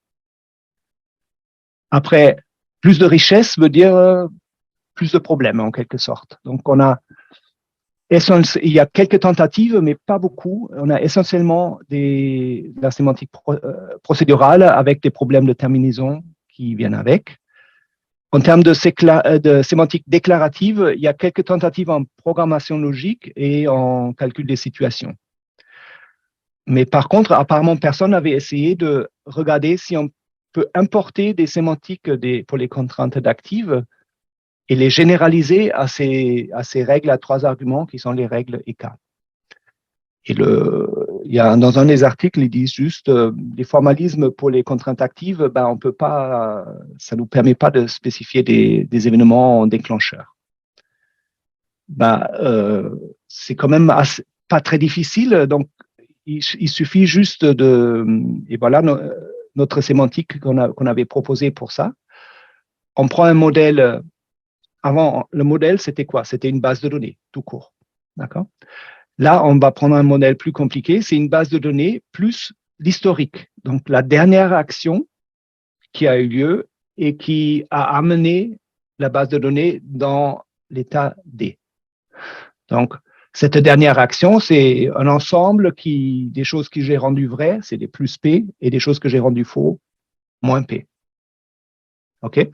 Après, plus de richesse veut dire plus de problèmes en quelque sorte. Donc, il y a quelques tentatives, mais pas beaucoup. On a essentiellement la sémantique procédurale avec des problèmes de terminaison qui viennent avec. En termes de sémantique déclarative, il y a quelques tentatives en programmation logique et en calcul des situations. Mais par contre, apparemment, personne n'avait essayé de regarder si on peut importer des sémantiques pour les contraintes d'active et les généraliser à ces règles à 3 arguments qui sont les règles EK. Et dans un des articles, ils disent juste les formalismes pour les contraintes actives, on peut pas, ça nous permet pas de spécifier des événements déclencheurs. C'est quand même pas très difficile, donc il suffit juste et voilà notre sémantique qu'on avait proposé pour ça. On prend un modèle. Avant, le modèle, c'était quoi? C'était une base de données, tout court. D'accord? Là, on va prendre un modèle plus compliqué. C'est une base de données plus l'historique. Donc, la dernière action qui a eu lieu et qui a amené la base de données dans l'état D. Donc, cette dernière action, c'est un ensemble des choses que j'ai rendues vraies, c'est des plus P, et des choses que j'ai rendues faux, moins P. OK?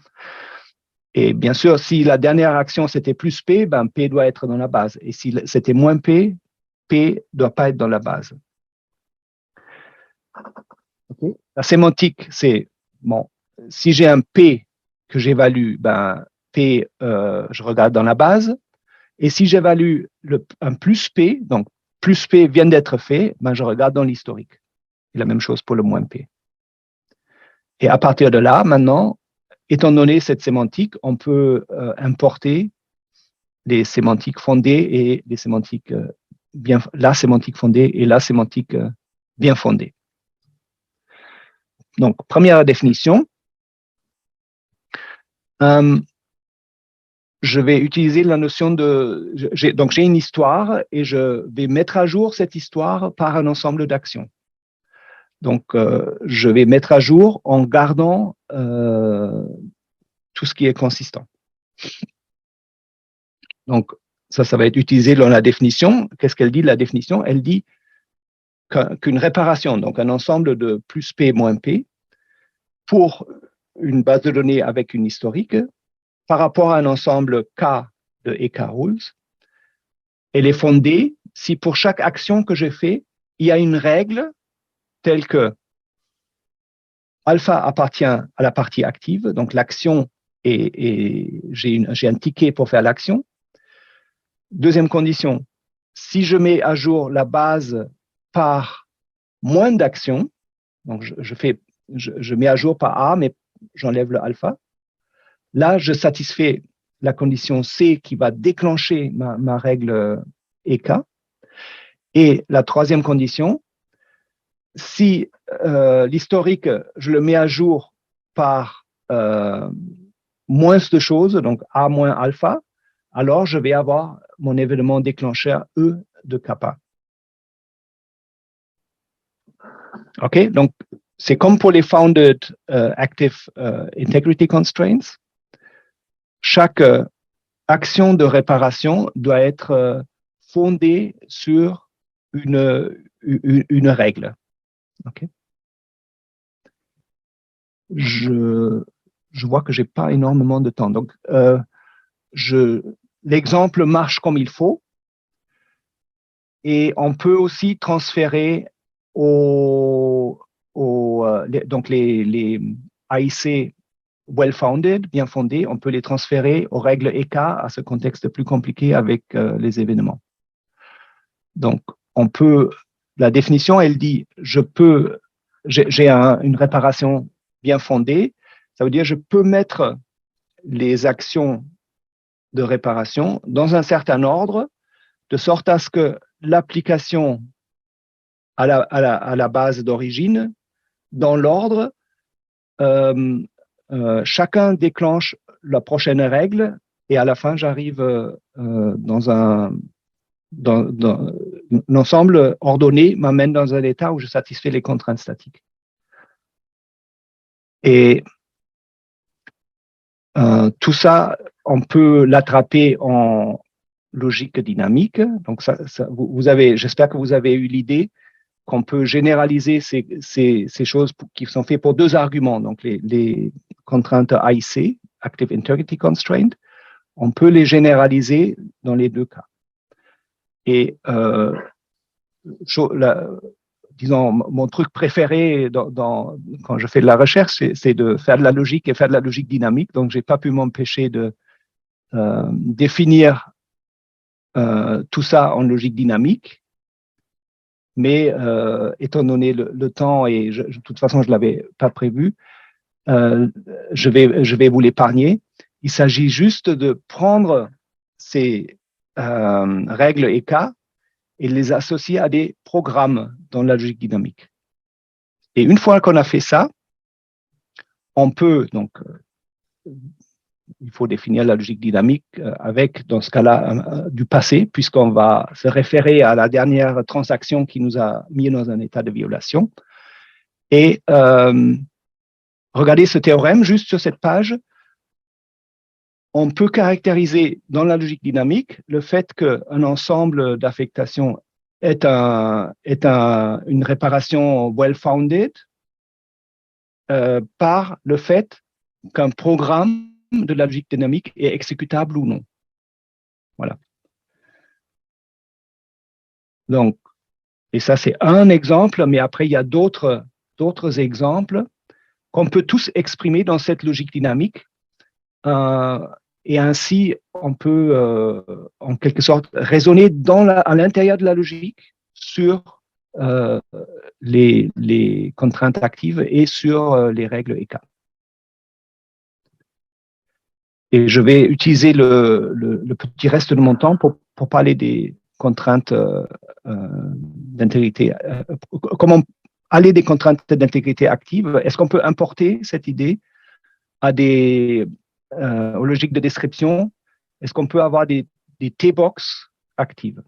Et bien sûr, si la dernière action, c'était plus P, P doit être dans la base. Et si c'était moins P, P ne doit pas être dans la base. Okay. La sémantique, c'est, si j'ai un P que j'évalue, P, je regarde dans la base. Et si j'évalue un plus P, donc plus P vient d'être fait, je regarde dans l'historique. Et la même chose pour le moins P. Et à partir de là, maintenant, étant donné cette sémantique, on peut importer les sémantiques fondées et les sémantiques la sémantique fondée et la sémantique bien fondée. Donc, première définition. Je vais utiliser la notion donc j'ai une histoire et je vais mettre à jour cette histoire par un ensemble d'actions. Donc, je vais mettre à jour en gardant tout ce qui est consistant. Donc, ça va être utilisé dans la définition. Qu'est-ce qu'elle dit, la définition? Elle dit qu'une réparation, donc un ensemble de plus P moins P, pour une base de données avec une historique, par rapport à un ensemble K de EK rules, elle est fondée si pour chaque action que je fais, il y a une règle telle que alpha appartient à la partie active, donc l'action et j'ai un ticket pour faire l'action. Deuxième condition, si je mets à jour la base par moins d'actions, donc je mets à jour par A, mais j'enlève le alpha, là, je satisfais la condition C qui va déclencher ma règle EK. Et la troisième condition, si l'historique, je le mets à jour par moins de choses, donc A moins alpha, alors je vais avoir mon événement déclencheur E de kappa. OK, donc c'est comme pour les Founded Active Integrity Constraints. Chaque action de réparation doit être fondée sur une règle. OK. Je vois que j'ai pas énormément de temps. Donc, l'exemple marche comme il faut. Et on peut aussi transférer donc les AIC well-founded, bien fondés, on peut les transférer aux règles EK à ce contexte plus compliqué avec les événements. Donc, la définition, elle dit, j'ai une réparation bien fondée, ça veut dire je peux mettre les actions de réparation dans un certain ordre, de sorte à ce que l'application à la base d'origine, dans l'ordre, chacun déclenche la prochaine règle et à la fin, j'arrive dans un ensemble ordonné, m'amène dans un état où je satisfais les contraintes statiques. Et tout ça, on peut l'attraper en logique dynamique. Donc, j'espère que vous avez eu l'idée qu'on peut généraliser ces choses qui sont faites pour deux arguments. Donc, les contraintes AIC, Active Integrity Constraint, on peut les généraliser dans les deux cas. Et disons, mon truc préféré quand je fais de la recherche, c'est de faire de la logique et faire de la logique dynamique. Donc, je n'ai pas pu m'empêcher de définir tout ça en logique dynamique. Mais étant donné le temps, et de toute façon, je ne l'avais pas prévu, je vais vous l'épargner. Il s'agit juste de prendre ces règles EK et les associer à des programmes dans la logique dynamique. Et une fois qu'on a fait ça, on peut, donc, il faut définir la logique dynamique avec, dans ce cas-là, du passé, puisqu'on va se référer à la dernière transaction qui nous a mis dans un état de violation. Et regardez ce théorème juste sur cette page. On peut caractériser dans la logique dynamique le fait qu'un ensemble d'affectations est une réparation well-founded par le fait qu'un programme de la logique dynamique est exécutable ou non. Voilà. Donc, et ça c'est un exemple, mais après il y a d'autres exemples qu'on peut tous exprimer dans cette logique dynamique. Et ainsi, on peut, en quelque sorte, raisonner à l'intérieur de la logique sur les contraintes actives et sur les règles EK. Et je vais utiliser le petit reste de mon temps pour parler des contraintes d'intégrité. Comment aller des contraintes d'intégrité actives? Est-ce qu'on peut importer cette idée aux logiques de description? Est-ce qu'on peut avoir des T-box actives?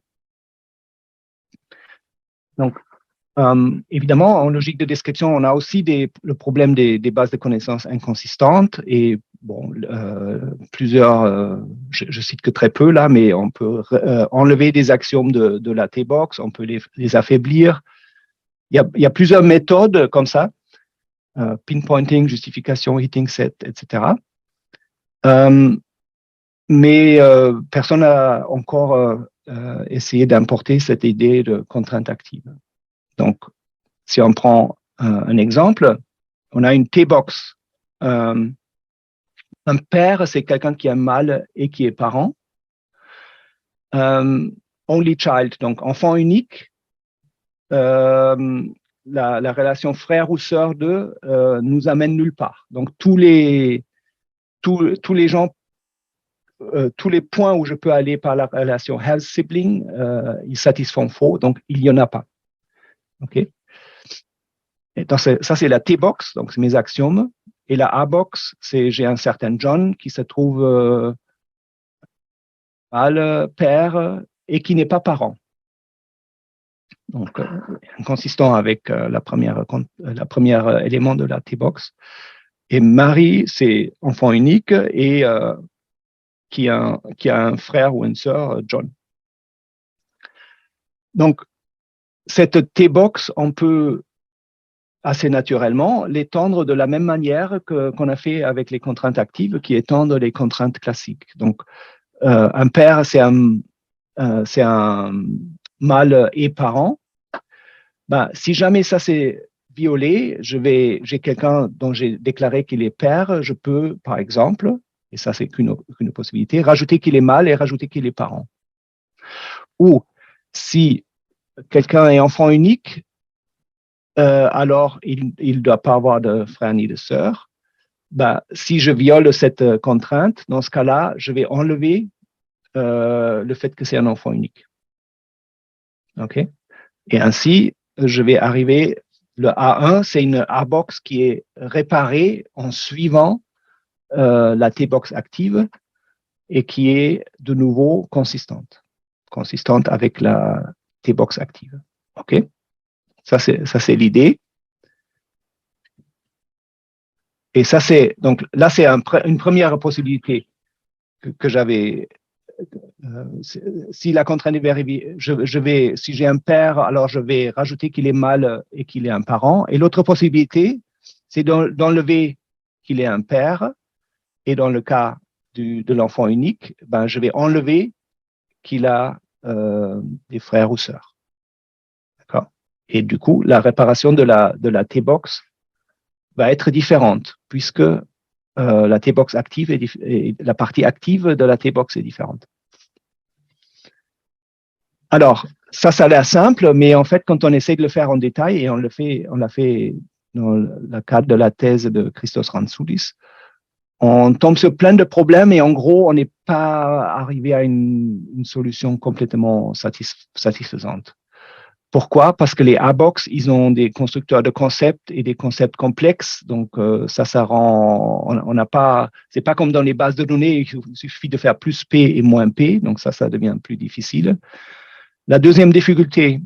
Donc, évidemment, en logique de description, on a aussi le problème des bases de connaissances inconsistantes et bon, plusieurs, je cite que très peu là, mais on peut enlever des axiomes de la T-box, on peut les affaiblir. Il y a plusieurs méthodes comme ça, pinpointing, justification, hitting set, etc. Mais personne n'a encore essayé d'importer cette idée de contrainte active. Donc, si on prend un exemple, on a une T-box Un père, c'est quelqu'un qui est mâle et qui est parent. Only child, donc enfant unique. La relation frère ou sœur de nous amène nulle part. Donc tous les gens, tous les points où je peux aller par la relation health sibling, ils satisfont faux, donc il n'y en a pas. OK? Et donc, ça, c'est la T-box, donc c'est mes axiomes. Et la A-box, c'est j'ai un certain John qui se trouve mâle, père, et qui n'est pas parent. Donc, consistant avec la première élément de la T-box. Et Marie, c'est enfant unique et qui a un frère ou une sœur, John. Donc, cette T-box, on peut assez naturellement l'étendre de la même manière qu'on a fait avec les contraintes actives qui étendent les contraintes classiques. Donc, un père, c'est un mâle et parent. Ben, si jamais ça s'est violé, j'ai quelqu'un dont j'ai déclaré qu'il est père, je peux, par exemple, et ça c'est qu'une possibilité, rajouter qu'il est mâle et rajouter qu'il est parent. Ou si quelqu'un est enfant unique, alors il ne doit pas avoir de frère ni de sœur. Ben, si je viole cette contrainte, dans ce cas-là, je vais enlever le fait que c'est un enfant unique. OK? Et ainsi, je vais arriver, le A1, c'est une A-box qui est réparée en suivant la T-box active et qui est de nouveau consistante avec la T-box active. OK? Ça, c'est l'idée. Et ça, donc là, c'est une première possibilité que j'avais. Si la contrainte est vérifiée, si j'ai un père, alors je vais rajouter qu'il est mâle et qu'il est un parent. Et l'autre possibilité, c'est d'enlever qu'il est un père. Et dans le cas de l'enfant unique, ben, je vais enlever qu'il a des frères ou sœurs. D'accord? Et du coup, la réparation de la T-box va être différente, puisque la T-box active et la partie active de la T-box est différente. Alors, ça a l'air simple, mais en fait, quand on essaie de le faire en détail, et on l'a fait dans le cadre de la thèse de Christos Rantzoulis, on tombe sur plein de problèmes et en gros, on n'est pas arrivé à une solution complètement satisfaisante. Pourquoi? Parce que les A-box, ils ont des constructeurs de concepts et des concepts complexes. Donc, ça rend, on n'a pas, c'est pas comme dans les bases de données, il suffit de faire plus P et moins P. Donc, ça devient plus difficile. La deuxième difficulté,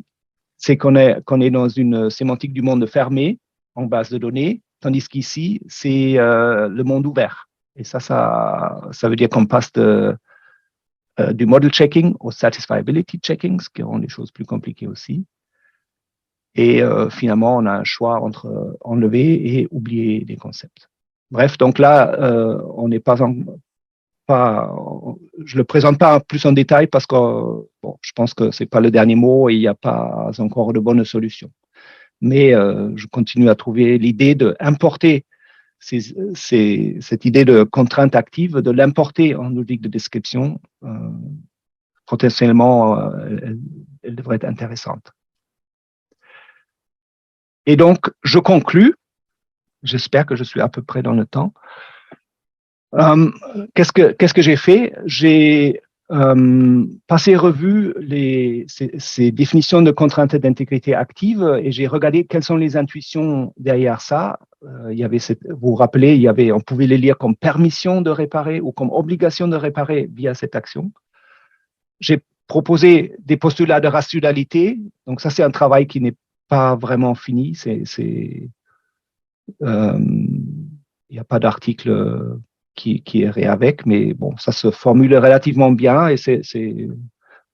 c'est qu'on est dans une sémantique du monde fermé en base de données, tandis qu'ici, c'est le monde ouvert. Et ça veut dire qu'on passe du model checking au satisfiability checking, ce qui rend les choses plus compliquées aussi. Et finalement, on a un choix entre enlever et oublier des concepts. Bref, donc là, on n'est pas je le présente pas plus en détail parce que bon, je pense que c'est pas le dernier mot et il n'y a pas encore de bonnes solutions. Mais je continue à trouver l'idée d'importer cette idée de contrainte active, de l'importer en logique de description. Potentiellement, elle devrait être intéressante. Et donc, je conclus. J'espère que je suis à peu près dans le temps. Qu'est-ce que j'ai fait? J'ai passé revue ces définitions de contraintes d'intégrité active et j'ai regardé quelles sont les intuitions derrière ça. Il y avait vous vous rappelez, on pouvait les lire comme permission de réparer ou comme obligation de réparer via cette action. J'ai proposé des postulats de rationalité. Donc ça, c'est un travail qui n'est pas vraiment fini. Il n'y a pas d'article qui irait avec, mais bon, ça se formule relativement bien et c'est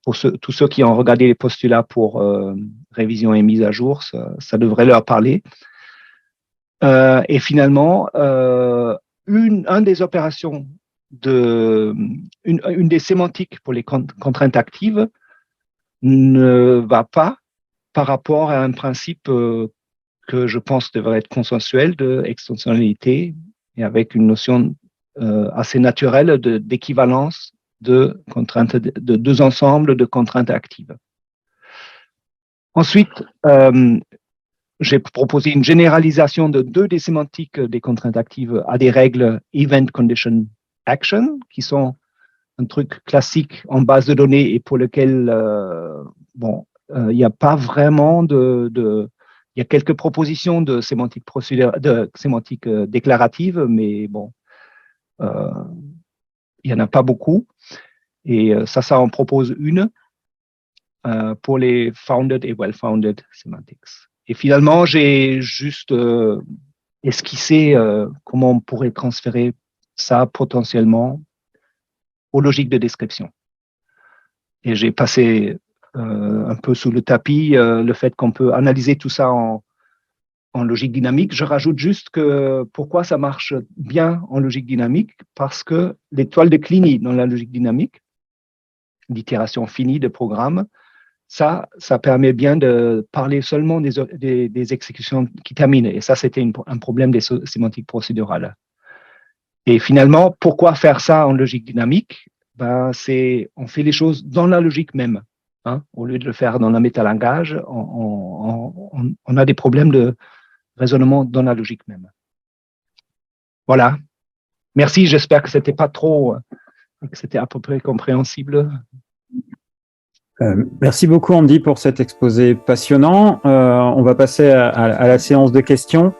pour tous ceux qui ont regardé les postulats pour révision et mise à jour, ça devrait leur parler. Et finalement, une des opérations une des sémantiques pour les contraintes actives ne va pas par rapport à un principe que je pense devrait être consensuel de extensionnalité et avec une notion assez naturel d'équivalence de contraintes, de deux ensembles de contraintes actives. Ensuite, j'ai proposé une généralisation de deux des sémantiques des contraintes actives à des règles Event Condition Action, qui sont un truc classique en base de données et pour lequel, il n'y a pas vraiment il y a quelques propositions de sémantique déclarative, mais bon, il n'y en a pas beaucoup. Et ça en propose une pour les founded et well-founded semantics. Et finalement, j'ai juste esquissé comment on pourrait transférer ça potentiellement aux logiques de description. Et j'ai passé un peu sous le tapis le fait qu'on peut analyser tout ça en logique dynamique. Je rajoute juste que pourquoi ça marche bien en logique dynamique, parce que l'étoile de Kleene dans la logique dynamique, l'itération finie de programme, ça permet bien de parler seulement des exécutions qui terminent. Et ça, c'était un problème des sémantiques procédurales. Et finalement, pourquoi faire ça en logique dynamique? On fait les choses dans la logique même. Hein? Au lieu de le faire dans la métalangage, on a des problèmes de raisonnement dans la logique même. Voilà. Merci, j'espère que c'était pas trop, que c'était à peu près compréhensible. Merci beaucoup, Andy, pour cet exposé passionnant. On va passer à la séance de questions.